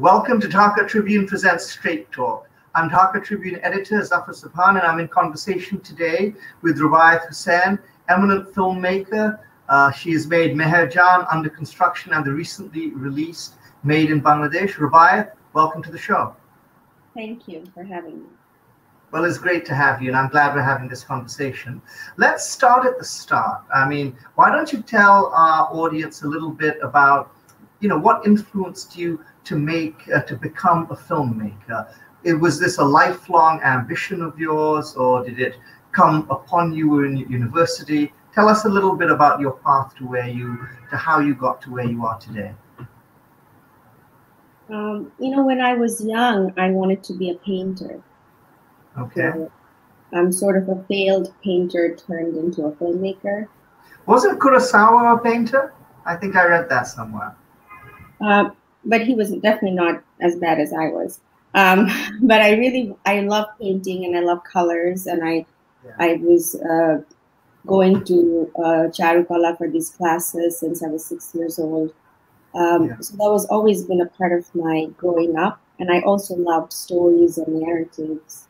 Welcome to Dhaka Tribune Presents Straight Talk. I'm Dhaka Tribune editor Zafar Sobhan, and I'm in conversation today with Rubaiyat Hossain, eminent filmmaker. She has made Meher Jaan, Under Construction, and the recently released Made in Bangladesh. Rubaiyat, welcome to the show. Thank you for having me. Well, it's great to have you, and I'm glad we're having this conversation. Let's start at the start. I mean, why don't you tell our audience a little bit about, what influenced you to become a filmmaker? Was this a lifelong ambition of yours, or did it come upon you in university? Tell us a little bit about your path to how you got to where you are today. When I was young, I wanted to be a painter. Okay. So I'm sort of a failed painter turned into a filmmaker. Wasn't Kurosawa a painter? I think I read that somewhere. But he was definitely not as bad as I was. But I love painting and I love colors, and I was going to Charukala for these classes since I was 6 years old. So that was always been a part of my growing up, and I also loved stories and narratives.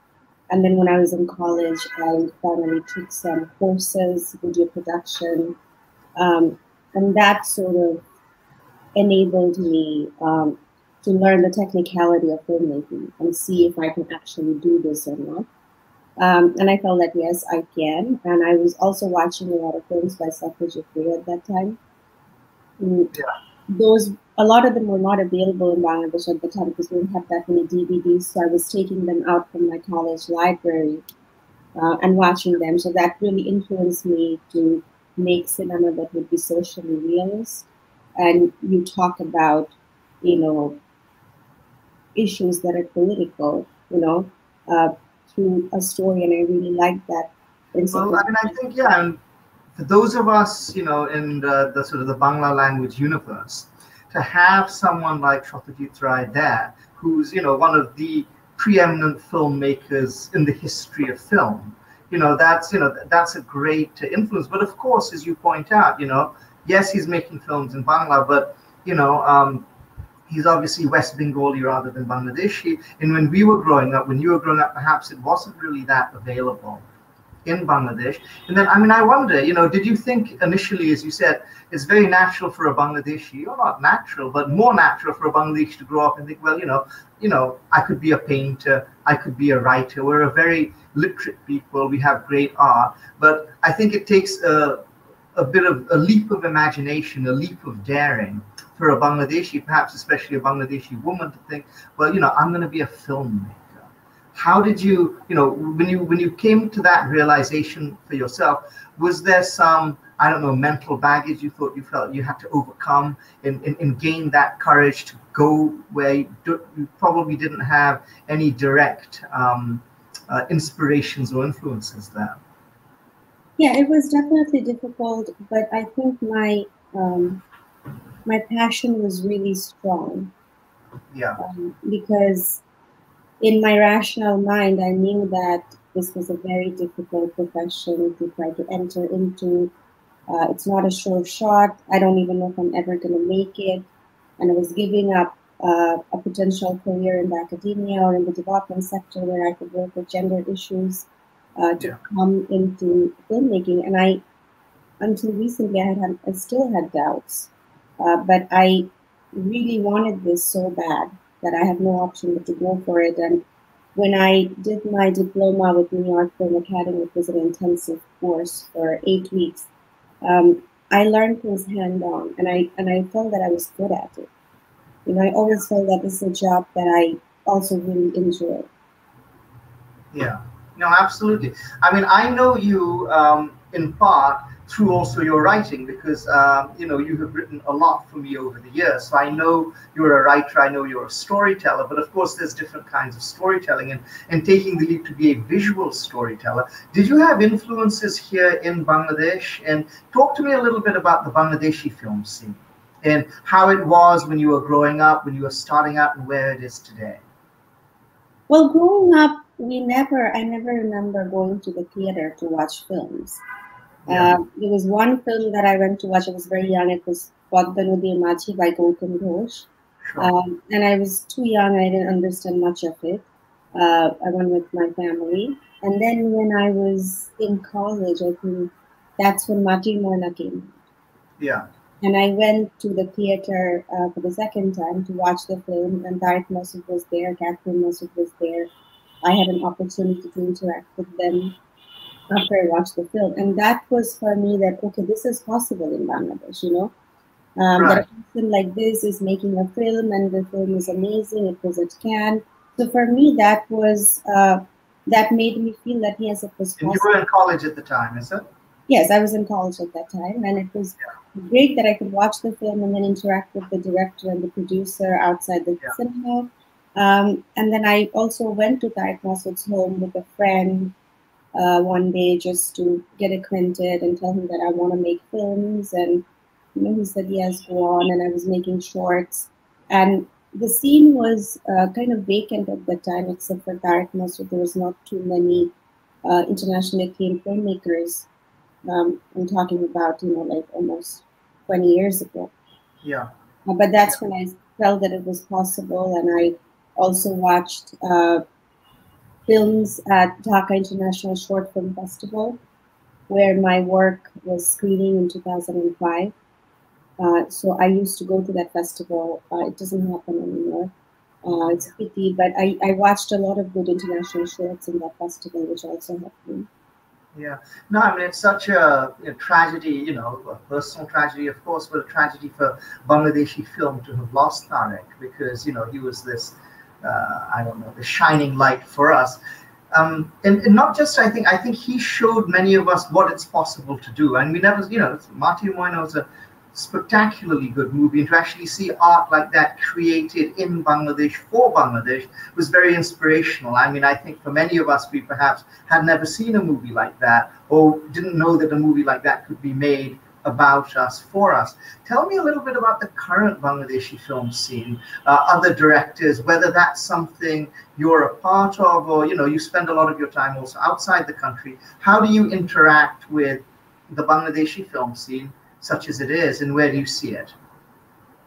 And then when I was in college, I finally took some courses, video production, and that sort of enabled me to learn the technicality of filmmaking and see if I can actually do this or not. And I felt that, yes, I can. And I was also watching a lot of films by Zafar Sobhan at that time. A lot of them were not available in Bangladesh at the time because we didn't have that many DVDs. So I was taking them out from my college library and watching them. So that really influenced me to make cinema that would be socially realist. And you talk about, issues that are political, through a story. And I really like that. Well, I think, and for those of us, in the sort of the Bangla language universe, to have someone like Satyajit Ray there, who's, one of the preeminent filmmakers in the history of film, that's a great influence. But of course, as you point out, yes, he's making films in Bangla, but, he's obviously West Bengali rather than Bangladeshi. And when you were growing up, perhaps it wasn't really that available in Bangladesh. And then, I wonder, did you think initially, as you said, it's very natural for a Bangladeshi, or not natural, but more natural for a Bangladeshi to grow up and think, well, I could be a painter, I could be a writer. We're a very literate people, we have great art. But I think it takes a bit of a leap of imagination, a leap of daring for a Bangladeshi, perhaps especially a Bangladeshi woman, to think, well, I'm going to be a filmmaker. How did you, when you came to that realization for yourself, was there some, mental baggage you felt you had to overcome and gain that courage to go where you probably didn't have any direct inspirations or influences there? Yeah, it was definitely difficult, but I think my passion was really strong. Yeah. Because in my rational mind, I knew that this was a very difficult profession to try to enter into. It's not a sure shot. I don't even know if I'm ever going to make it. And I was giving up a potential career in the academia or in the development sector where I could work with gender issues to come into filmmaking. And until recently, I still had doubts. But I really wanted this so bad that I had no option but to go for it. And when I did my diploma with New York Film Academy, it was an intensive course for 8 weeks. I learned things hand-on, and I felt that I was good at it. I always felt that this is a job that I also really enjoy. Yeah, no, absolutely. I know you in part through also your writing, because you have written a lot for me over the years. So I know you're a writer, I know you're a storyteller, but of course there's different kinds of storytelling, and taking the leap to be a visual storyteller. Did you have influences here in Bangladesh? And talk to me a little bit about the Bangladeshi film scene and how it was when you were growing up, when you were starting out, and where it is today. Well, growing up, I never remember going to the theater to watch films. There was one film that I went to watch. I was very young. It was Padma Nadir Machi by Gautam Ghosh. Sure. And I was too young, I didn't understand much of it. I went with my family. And then when I was in college, I think that's when Mati Morna came. Yeah. And I went to the theater for the second time to watch the film, and Tariq Masood was there, Catherine Masood was there. I had an opportunity to interact with them after I watched the film. And that was for me that, okay, this is possible in Bangladesh, that Right. a person like this is making a film and the film is amazing, it was at Cannes. So for me, that made me feel that yes, it was And you possible. were in college at the time, is it? Yes, I was in college at that time, and it was great that I could watch the film and then interact with the director and the producer outside the Yeah. cinema. And then I also went to Tariq Masood's home with a friend one day just to get acquainted and tell him that I want to make films. And he said, yes, go on. And I was making shorts. And the scene was kind of vacant at that time, except for Tariq Masood. There was not too many internationally acclaimed filmmakers. I'm talking about, like almost 20 years ago. Yeah. But that's when I felt that it was possible. And I also watched films at Dhaka International Short Film Festival, where my work was screening in 2005. So I used to go to that festival. It doesn't happen anymore. It's a pity, but I watched a lot of good international shorts in that festival, which also helped me. Yeah. No, I mean, it's such a tragedy, a personal tragedy, of course, but a tragedy for Bangladeshi film to have lost Tariq because, he was this, I don't know, the shining light for us. And not just, I think he showed many of us what it's possible to do. And we never, Mati Moina was a spectacularly good movie, and to actually see art like that created in Bangladesh for Bangladesh was very inspirational. I mean, I think for many of us, we perhaps had never seen a movie like that or didn't know that a movie like that could be made about us, for us. Tell me a little bit about the current Bangladeshi film scene, other directors, whether that's something you're a part of, or you spend a lot of your time also outside the country. How do you interact with the Bangladeshi film scene, such as it is, and where do you see it?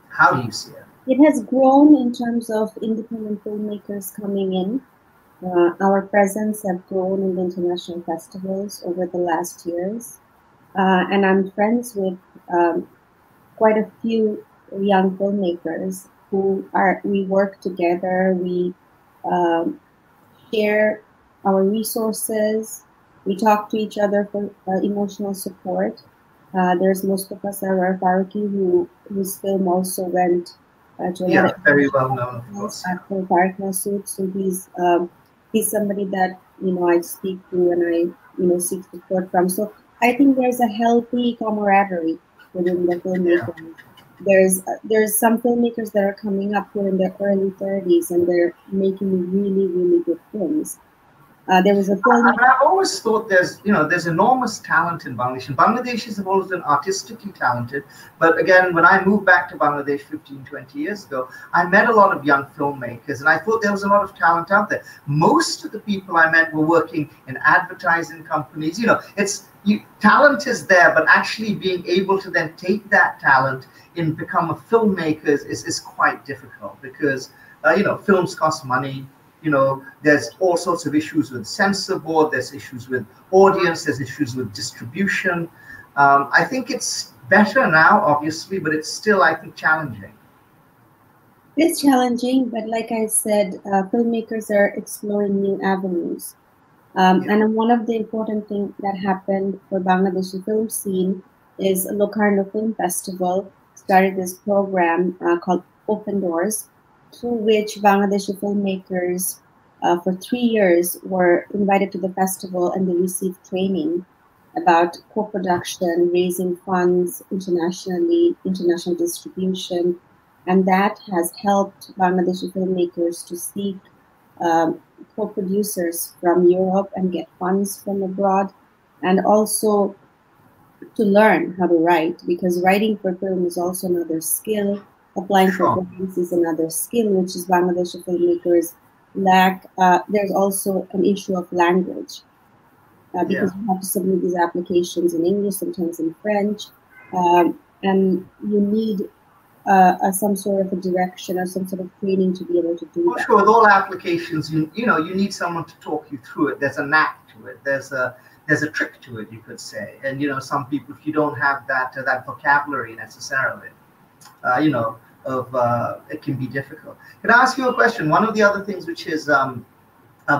How do you see it? It has grown in terms of independent filmmakers coming in. Our presence have grown in the international festivals over the last years. And I'm friends with quite a few young filmmakers we work together, we share our resources, we talk to each other for emotional support. There's Mustafa Sarwar Faruqi, whose film also went to a lot of very well known, of course. after Tariq Masood. So he's somebody that I speak to and I seek support from. So I think there's a healthy camaraderie within the filmmakers. Yeah. There's some filmmakers that are coming up who are in their early 30s and they're making really, really good films. There was a film. I've always thought there's enormous talent in Bangladesh. And Bangladeshis have always been artistically talented. But again, when I moved back to Bangladesh 15, 20 years ago, I met a lot of young filmmakers and I thought there was a lot of talent out there. Most of the people I met were working in advertising companies. Talent is there, but actually being able to then take that talent and become a filmmaker is quite difficult because, films cost money. There's all sorts of issues with censor board, there's issues with audience, there's issues with distribution. I think it's better now, obviously, but it's still, I think, challenging. It's challenging, but like I said, filmmakers are exploring new avenues. And one of the important things that happened for Bangladeshi film scene is Locarno Film Festival started this program called Open Doors, through which Bangladeshi filmmakers for 3 years were invited to the festival and they received training about co-production, raising funds internationally, international distribution, and that has helped Bangladeshi filmmakers to seek co-producers from Europe and get funds from abroad, and also to learn how to write, because writing for film is also another skill. Applying for grants is another skill, which is Bangladeshi filmmakers lack. There's also an issue of language because you have to submit these applications in English, sometimes in French, and you need some sort of a direction or some sort of training to be able to do that. Sure, with all applications, you need someone to talk you through it. There's a knack to it. There's a trick to it, you could say. And some people, if you don't have that vocabulary necessarily, it can be difficult. Can I ask you a question? One of the other things which has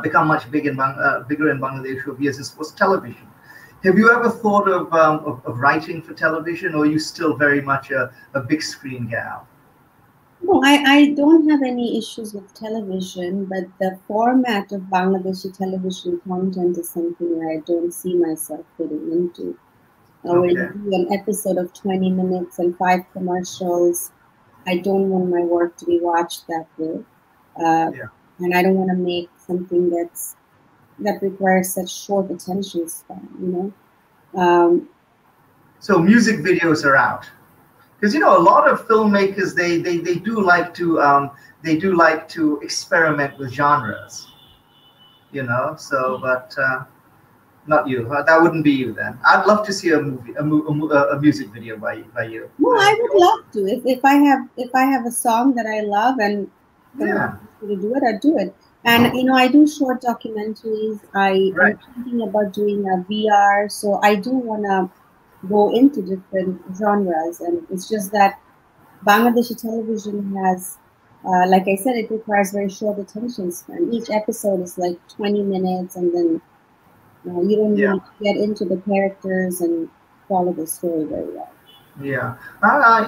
become much bigger in Bangladesh over years was television. Have you ever thought of writing for television, or are you still very much a big screen gal? No, I don't have any issues with television, but the format of Bangladeshi television content is something I don't see myself fitting into. When you do an episode of 20 minutes and 5 commercials, I don't want my work to be watched that way. And I don't want to make something that requires such short attention span, So music videos are out, because a lot of filmmakers they do like to experiment with genres, So, but not you. That wouldn't be you then. I'd love to see a music video by you. No, I would love to. If I have a song that I love and to do it, I'd do it. And I do short documentaries. I'm thinking about doing a VR, so I do want to go into different genres. And it's just that Bangladeshi television has, like I said, it requires very short attention span. Each episode is like 20 minutes, and then you don't really get into the characters and follow the story very well. Yeah.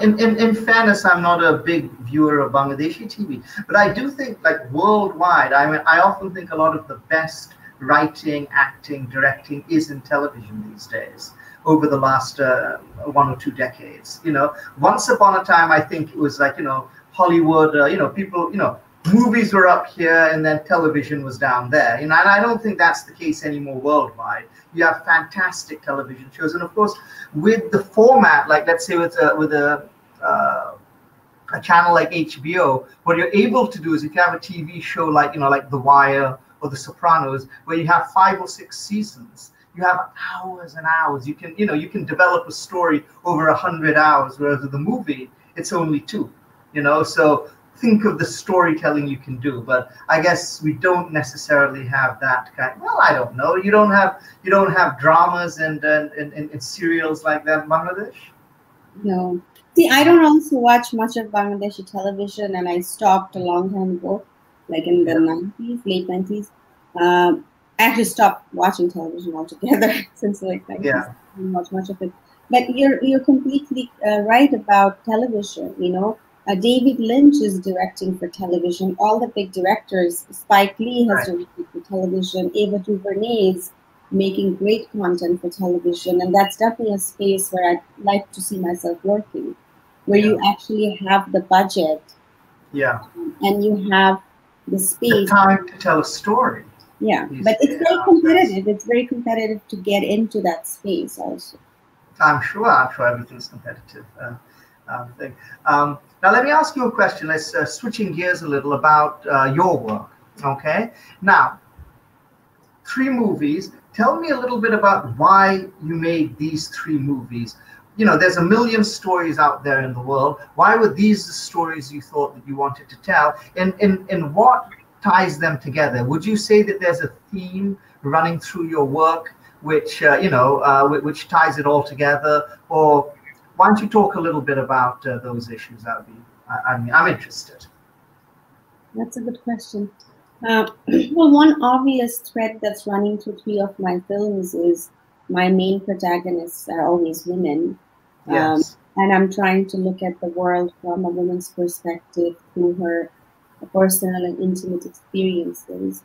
In fairness, I'm not a big viewer of Bangladeshi TV, but I do think, like, worldwide, I often think a lot of the best writing, acting, directing is in television these days, over the last 1 or 2 decades. Once upon a time, I think it was like, Hollywood, people, movies were up here and then television was down there. And I don't think that's the case anymore worldwide. You have fantastic television shows, and of course, with the format, like let's say with a channel like HBO, what you're able to do is, if you have a TV show like like The Wire or The Sopranos, where you have 5 or 6 seasons, you have hours and hours. You can develop a story over 100 hours, whereas with the movie, it's only 2. So think of the storytelling you can do, but I guess we don't necessarily have that kind. Well, I don't know. You don't have dramas and serials like that in Bangladesh? No. See, I don't also watch much of Bangladeshi television, and I stopped a long time ago, like in the 90s, late 90s. I actually stopped watching television altogether since the late 90s. I didn't watch much of it. But you're completely right about television, David Lynch is directing for television. All the big directors, Spike Lee has directed for television. Ava DuVernay is making great content for television, and that's definitely a space where I'd like to see myself working, where you actually have the budget, and you have the space, the time to tell a story. But it's very competitive. It's very competitive to get into that space also. I'm sure everything's competitive. Thing. Now, let me ask you a question. Let's switching gears a little about your work. Okay. Now, 3 movies. Tell me a little bit about why you made these 3 movies. There's a million stories out there in the world. Why were these the stories you thought that you wanted to tell? And what ties them together? Would you say that there's a theme running through your work, which which ties it all together, or why don't you talk a little bit about those issues? I'm interested. That's a good question. Well, one obvious thread that's running through 3 of my films is my main protagonists are always women. Yes. And I'm trying to look at the world from a woman's perspective through her personal and intimate experiences.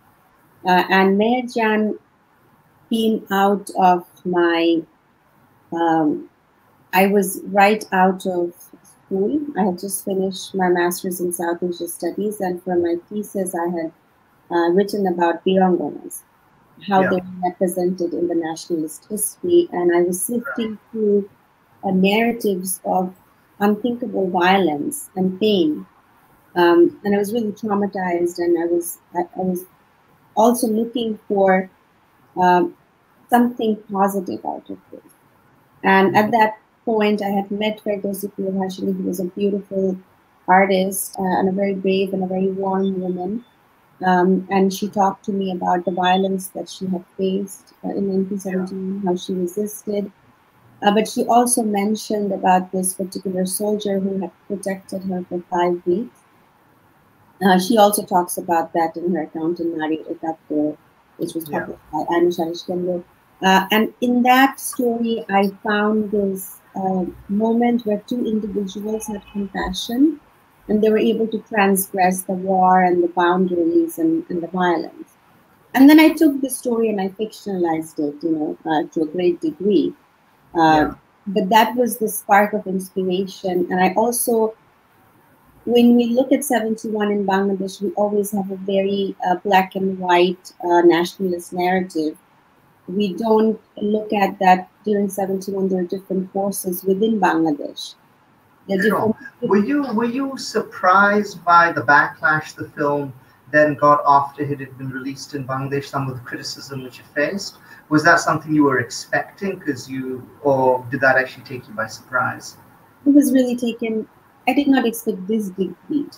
And Meherjan came out of my... I was right out of school. I had just finished my master's in South Asia Studies, and for my thesis, I had written about Birangonas, how they're represented in the nationalist history, and I was sifting through narratives of unthinkable violence and pain, and I was really traumatized, and I was also looking for something positive out of this. And at that point, I had met Ferdowsi Hashimi, who was a beautiful artist and a very brave and a very warm woman. And she talked to me about the violence that she had faced in 1917, how she resisted. But she also mentioned about this particular soldier who had protected her for 5 weeks. She also talks about that in her account in Nari Ekattor, which was published by Anna Sharishkendo. And in that story, I found this moment where two individuals had compassion and they were able to transgress the war and the boundaries and the violence. And then I took the story and I fictionalized it, to a great degree. But that was the spark of inspiration. And I also, when we look at 71 in Bangladesh, we always have a very black and white nationalist narrative. We don't look at that during 71 there are different forces within Bangladesh. Sure. Were you surprised by the backlash the film then got after it had been released in Bangladesh, some of the criticism which it faced? Was that something you were expecting, or did that actually take you by surprise? It was really taken. I did not expect this big beat.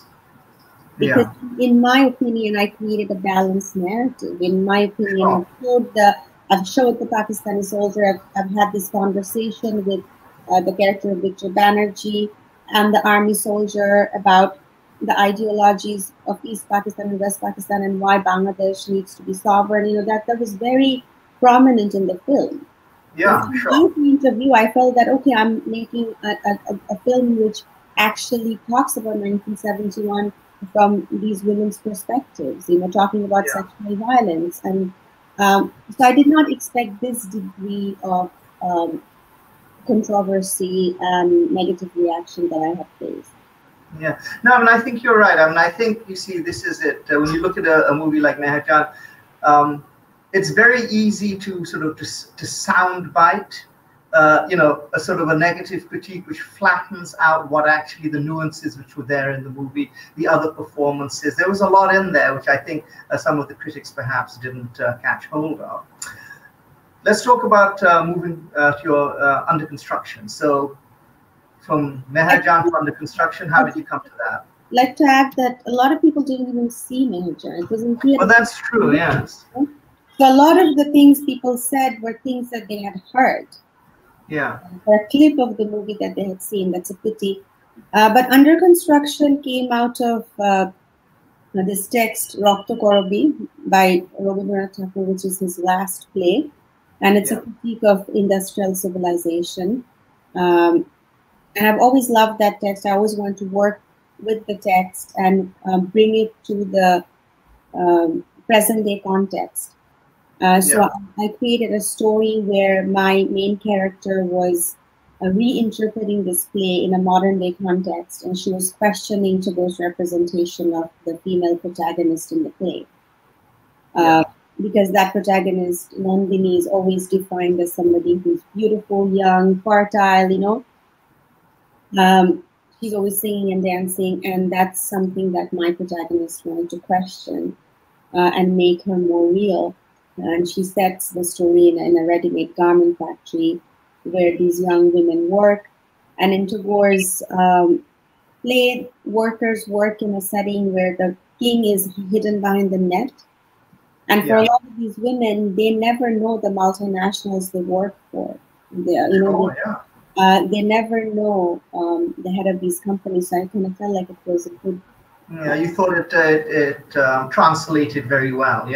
Because in my opinion, I created a balanced narrative. In my opinion, I've showed the Pakistani soldier, I've had this conversation with the character of Victor Banerjee and the army soldier about the ideologies of East Pakistan and West Pakistan and why Bangladesh needs to be sovereign. That was very prominent in the film. Yeah, sure. From my point of view, I felt that, okay, I'm making a film which actually talks about 1971 from these women's perspectives, talking about sexual violence. And so I did not expect this degree of controversy and negative reaction that I have faced. Yeah, no, I mean, I think you're right. I mean, I think, you see, this is it. When you look at a movie like Meherjan, it's very easy to sort of to soundbite, a sort of a negative critique which flattens out what actually the nuances which were there in the movie, the other performances. There was a lot in there which I think some of the critics perhaps didn't catch hold of. Let's talk about moving to your under construction. So from Meherjan to under construction, how did you come to that? I'd like to add that a lot of people didn't even see Meherjan. It was in theater. Well, that's true, yes. So a lot of the things people said were things that they had heard. Yeah. Or a clip of the movie that they had seen. That's a pity. But Under Construction came out of this text, Rakto Korobi, by Rabindranath Tagore, which is his last play. And it's a critique of industrial civilization. And I've always loved that text. I always wanted to work with the text and bring it to the present day context. So I created a story where my main character was reinterpreting this play in a modern day context, and she was questioning Tagore's representation of the female protagonist in the play. Because that protagonist, Nandini, is always defined as somebody who's beautiful, young, fertile, she's always singing and dancing, and that's something that my protagonist wanted to question and make her more real. And she sets the story in a ready-made garment factory where these young women work. And in Tagore's play, workers work in a setting where the king is hidden behind the net. And for a lot of these women, they never know the multinationals they work for. They never know the head of these companies. So I kind of felt like it was a good... Yeah, you thought it translated very well,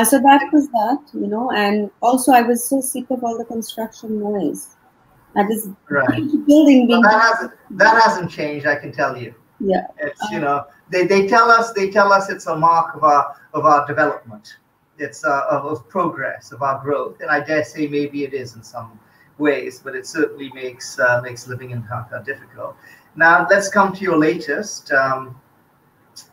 so that was that, and also I was so sick of all the construction noise. This building being... Well, that hasn't changed, I can tell you. Yeah. It's, they tell us it's a mark of our development. It's of progress, of our growth. And I dare say maybe it is in some ways, but it certainly makes living in Dhaka difficult. Now let's come to your latest,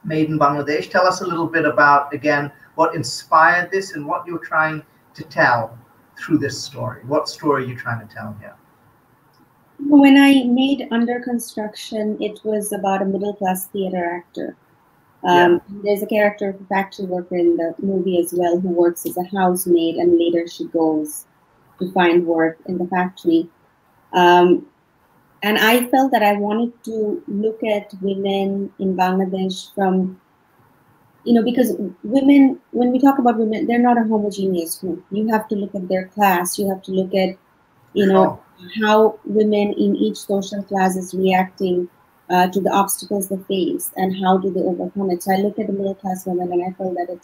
Made in Bangladesh. Tell us a little bit about, again, what inspired this and what you're trying to tell through this story. What story are you trying to tell here? When I made Under Construction, it was about a middle-class theater actor. There's a character of a factory worker in the movie as well who works as a housemaid, and later she goes to find work in the factory. And I felt that I wanted to look at women in Bangladesh from, because women, when we talk about women, they're not a homogeneous group. You have to look at their class. You have to look at, how women in each social class is reacting to the obstacles they face and how do they overcome it. So I look at the middle class women and I felt that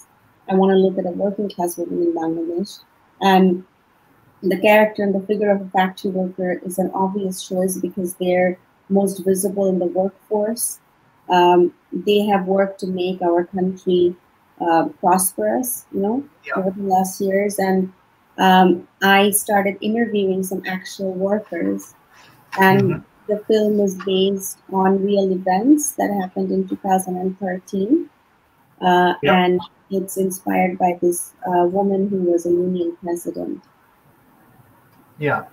I want to look at a working class woman in Bangladesh. And the character and the figure of a factory worker is an obvious choice because they're most visible in the workforce. They have worked to make our country prosperous, over the last years. And I started interviewing some actual workers. And the film is based on real events that happened in 2013. And it's inspired by this woman who was a union president. Yeah.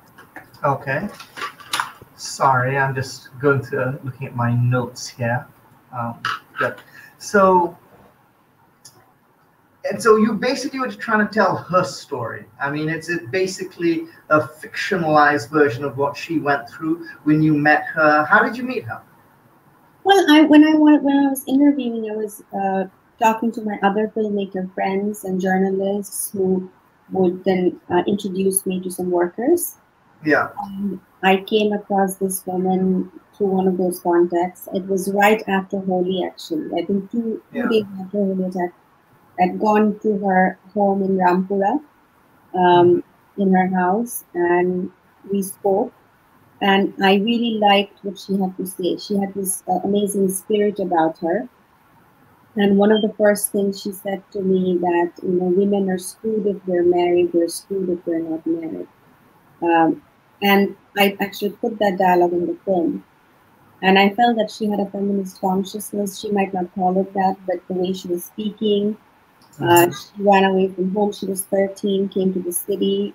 Okay. Sorry, I'm just going to looking at my notes here. Good. So you basically were trying to tell her story. I mean, it's basically a fictionalized version of what she went through when you met her. How did you meet her? Well, when I was interviewing, I was talking to my other filmmaker friends and journalists who would then introduce me to some workers. Yeah. I came across this woman through one of those contacts. It was right after Holi, actually. I think two days after Holi attack. I'd gone to her home in Rampura, in her house, and we spoke. And I really liked what she had to say. She had this amazing spirit about her. And one of the first things she said to me that, women are screwed if they're married, they're screwed if they're not married. And I actually put that dialogue in the film. And I felt that she had a feminist consciousness. She might not call it that, but the way she was speaking, she ran away from home. She was 13, came to the city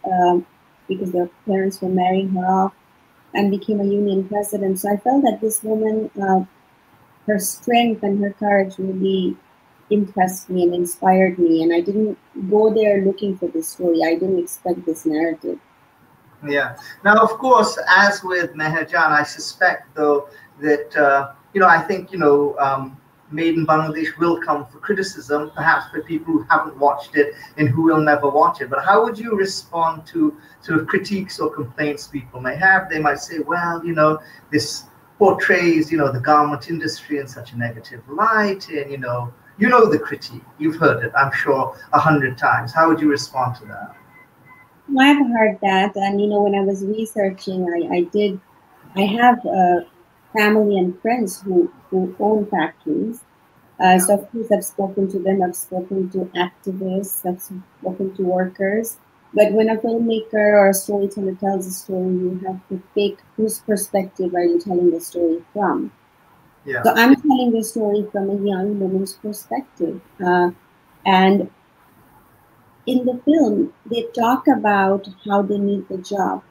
because their parents were marrying her off, and became a union president. So I felt that this woman, her strength and her courage really impressed me and inspired me. And I didn't go there looking for this story. I didn't expect this narrative. Yeah. Now, of course, as with Meherjan, I suspect, though, that, I think, Made in Bangladesh will come for criticism, perhaps for people who haven't watched it and who will never watch it. But how would you respond to sort of critiques or complaints people may have? They might say, well, this portrays, the garment industry in such a negative light, and, the critique. You've heard it, I'm sure, 100 times. How would you respond to that? I've heard that, and when I was researching, I have family and friends who own factories. So of course I've spoken to them, I've spoken to activists, I've spoken to workers. But when a filmmaker or a storyteller tells a story, you have to pick whose perspective are you telling the story from. Yeah. So I'm telling the story from a young woman's perspective. And in the film, they talk about how they need the job.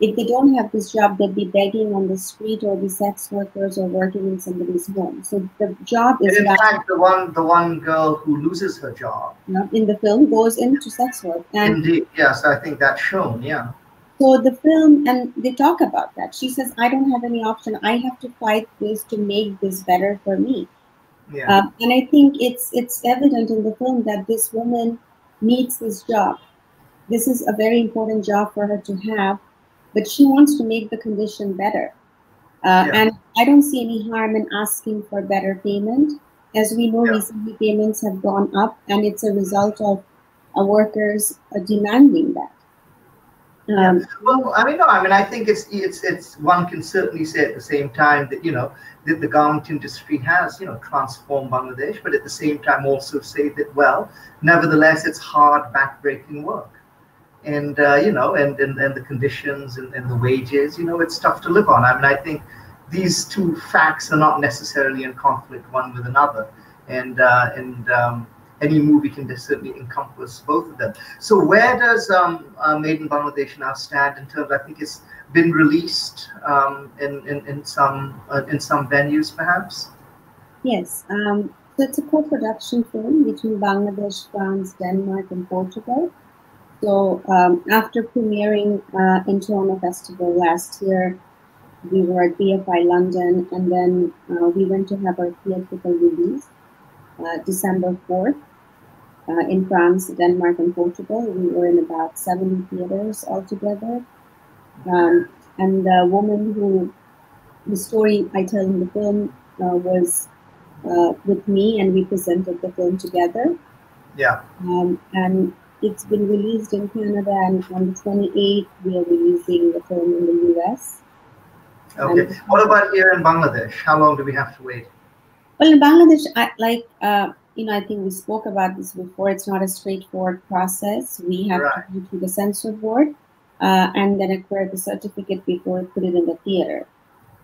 If they don't have this job, they'd be begging on the street or be sex workers or working in somebody's home. So the job is... And in fact, the one girl who loses her job in the film goes into sex work. And indeed, yes, I think that's shown, yeah. So the film, and they talk about that. She says, I don't have any option. I have to fight this to make this better for me. Yeah. And I think it's evident in the film that this woman needs this job. This is a very important job for her to have, but she wants to make the condition better. And I don't see any harm in asking for better payment. As we know, recently payments have gone up, and it's a result of workers demanding that. Well, I think it's one can certainly say at the same time that that the garment industry has transformed Bangladesh, but at the same time also say that nevertheless it's hard, backbreaking work, and and the conditions and the wages, it's tough to live on. I think these two facts are not necessarily in conflict one with another, and any movie can certainly encompass both of them. So where does Made in Bangladesh now stand in terms? I think it's been released in some venues, perhaps. Yes, so it's a co-production film between Bangladesh, France, Denmark, and Portugal. So after premiering in Toronto Festival last year, we were at BFI London, and then we went to have our theatrical release December 4th in France, Denmark, and Portugal. We were in about 70 theaters altogether. And the woman who, the story I tell in the film was with me, and we presented the film together. Yeah. And it's been released in Canada, and on the 28th, we are releasing the film in the US. Okay. What about here in Bangladesh? How long do we have to wait? Well, in Bangladesh, I think we spoke about this before. It's not a straightforward process. We have to go through the censor board and then acquire the certificate before we put it in the theater.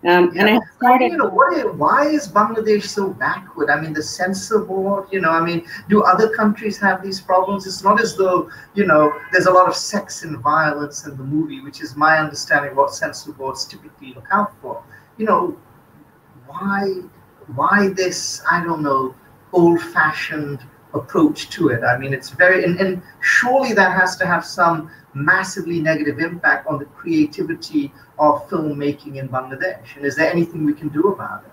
And I started. Why is Bangladesh so backward? I mean, the censor board. Do other countries have these problems? It's not as though there's a lot of sex and violence in the movie, which is my understanding of what censor boards typically look out for. Why this? I don't know, old-fashioned approach to it. I mean, it's very and surely that has to have some massively negative impact on the creativity of filmmaking in Bangladesh. And is there anything we can do about it?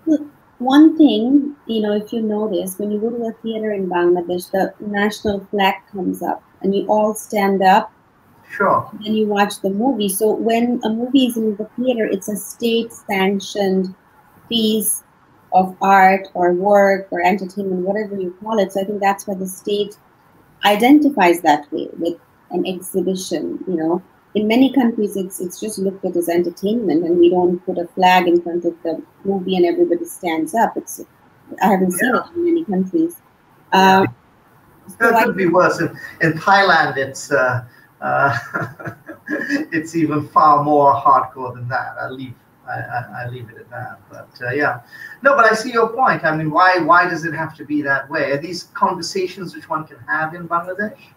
Look, one thing, if you notice, when you go to a theater in Bangladesh, the national flag comes up and you all stand up. Sure. And then you watch the movie. So when a movie is in the theater, it's a state-sanctioned piece of art or work or entertainment, whatever you call it. So I think that's why the state identifies that way with an exhibition. In many countries, it's just looked at as entertainment, and we don't put a flag in front of the movie and everybody stands up. I haven't seen it in many countries. It could be worse. In Thailand, it's even far more hardcore than that. I leave it at that. But but I see your point. I mean, why does it have to be that way? Are these conversations which one can have in Bangladesh?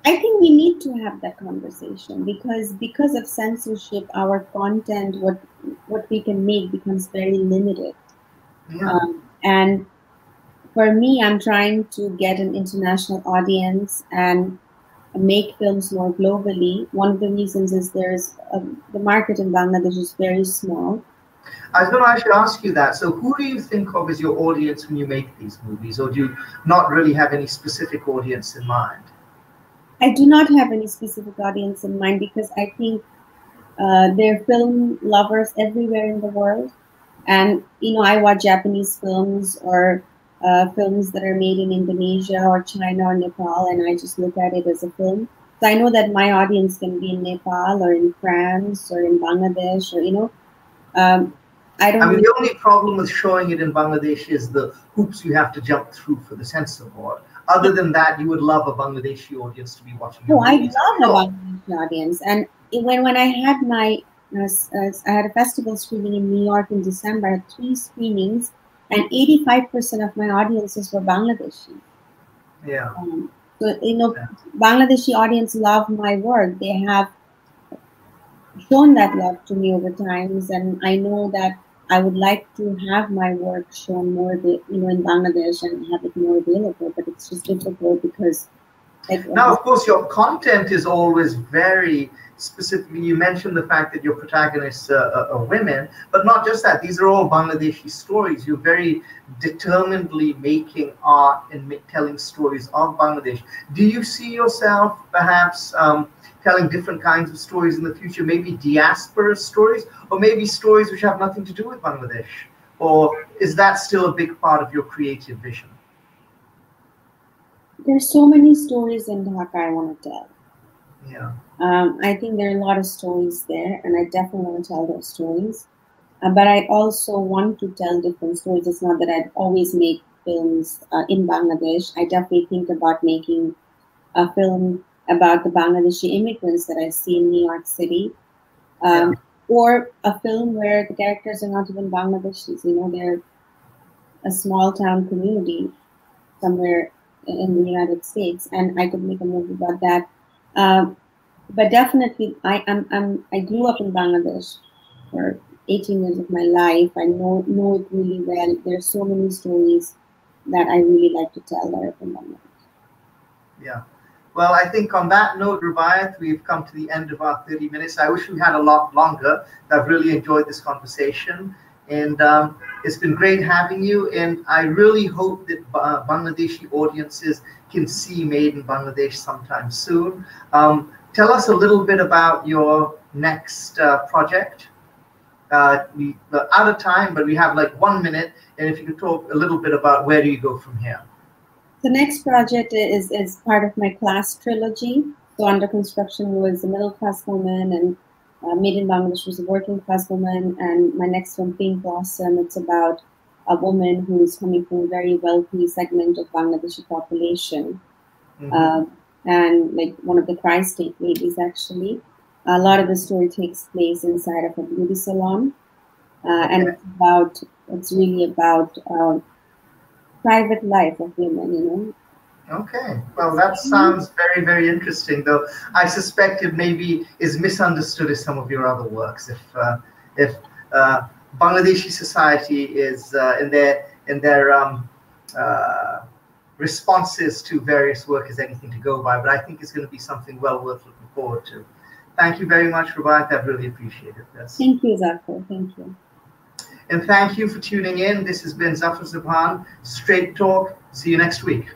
I think we need to have that conversation because of censorship, our content, what we can make becomes very limited. Yeah. And for me, I'm trying to get an international audience and make films more globally. One of the reasons is the market in Bangladesh is very small. I was going to actually ask you that. So who do you think of as your audience when you make these movies, or do you not really have any specific audience in mind? I do not have any specific audience in mind because I think there are film lovers everywhere in the world. And, I watch Japanese films or films that are made in Indonesia or China or Nepal, and I just look at it as a film. So I know that my audience can be in Nepal or in France or in Bangladesh or, the only problem with showing it in Bangladesh is the hoops you have to jump through for the censor board. Other than that, you would love a Bangladeshi audience to be watching. Oh, I love a Bangladeshi audience. And when I had I had a festival screening in New York in December, I had 3 screenings, and 85% of my audiences were Bangladeshi. Yeah. Bangladeshi audience love my work. They have shown that love to me over times, and I know that I would like to have my work shown more, in Bangladesh and have it more available, but it's just difficult because. Now, of course, your content is always very specific. You mentioned the fact that your protagonists are women, but not just that. These are all Bangladeshi stories. You're very determinedly making art and telling stories of Bangladesh. Do you see yourself perhaps telling different kinds of stories in the future, maybe diaspora stories, or maybe stories which have nothing to do with Bangladesh? Or is that still a big part of your creative vision? There's so many stories in Dhaka I want to tell. Yeah. I think there are a lot of stories there, and I definitely want to tell those stories. But I also want to tell different stories. It's not that I'd always make films in Bangladesh. I definitely think about making a film about the Bangladeshi immigrants that I see in New York City, or a film where the characters are not even Bangladeshis. They're a small town community somewhere in the United States, and I could make a movie about that. But definitely, I grew up in Bangladesh for 18 years of my life. I know it really well. There's so many stories that I really like to tell that are from Bangladesh. Yeah. Well, I think on that note, Rubaiyat, we've come to the end of our 30 minutes. I wish we had a lot longer. I've really enjoyed this conversation. And it's been great having you. And I really hope that Bangladeshi audiences can see Made in Bangladesh sometime soon. Tell us a little bit about your next project. We're out of time, but we have like 1 minute. And if you could talk a little bit about where do you go from here? The next project is part of my class trilogy. So under construction was a middle class woman, and Made in Bangladesh was a working class woman. And my next one, Pink Blossom, it's about a woman who's coming from a very wealthy segment of Bangladeshi population. And like one of the tri-state ladies, actually. A lot of the story takes place inside of a beauty salon. And it's really about private life of women, you know. Okay, well, that sounds very, very interesting. Though I suspect it maybe is misunderstood as some of your other works. If Bangladeshi society is in their responses to various work is anything to go by, but I think it's going to be something well worth looking forward to. Thank you very much, Rubaiyat. I've really appreciated this. Thank you, Zafar. Thank you. And thank you for tuning in. This has been Zafar Sobhan, Straight Talk. See you next week.